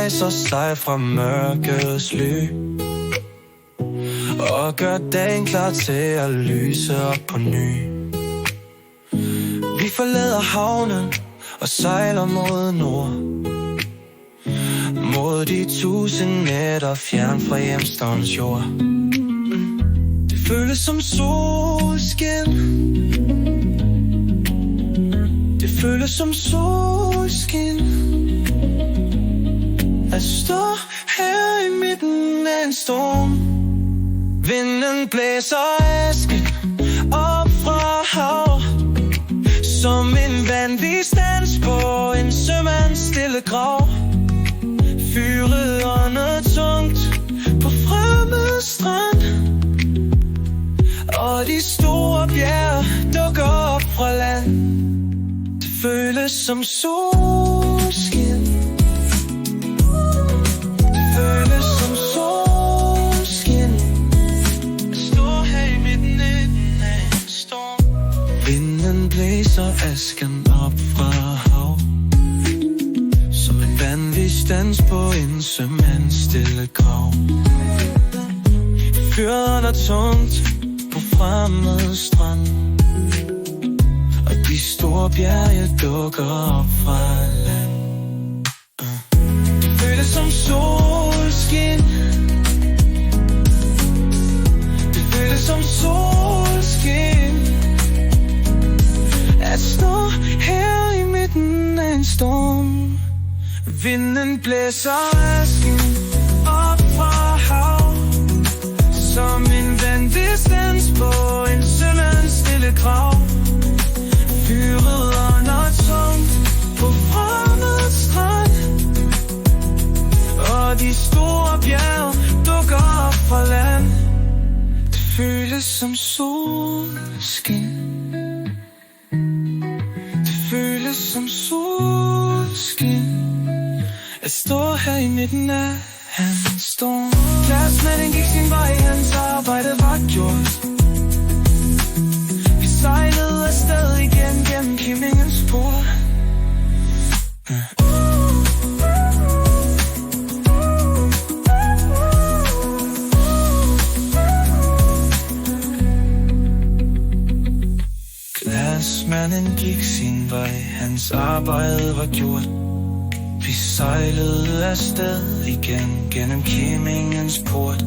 rejser sig fra mørkets ly og gør dagen klar til at lyse op på ny. Vi forlader havnen og sejler mod nord, mod de 1000 meter fjern fra hjemstavns jord. Det føles som solskin, det føles som solskin at stå her i midten af en storm. Vinden blæser asken op fra hav, som en vanvittig dans på en sømands stille grav. Fyret ånder tungt på fremmed strand, og de store bjerge dukker op fra land. Det føles som solskin, det føles som solskin at stå her i midten af en storm. Vinden blæser asken op fra hav, som en vanvittig dans på en sømands stille grav. Fyret ånder tungt på fremmed strand, og de store bjerge dukker op fra land. Det føles som solskin, det føles som solskin at stå her i midten af en storm. Vinden blæser asken op fra hav, som en vanvittig dans på en sømands stille grav. Fyret ånder tungt på fremmed strand, og de store bjerge dukker op fra land. Det føles som solskin, det føles som solskin at stå her i midten af en storm. Glasmanden gik sin vej, hans arbejde var gjort. Vi sejlede afsted igen gennem Kimmingens port. Glasmanden gik sin vej, hans arbejde var gjort. Vi sejlede afsted igen gennem Kimmingens port.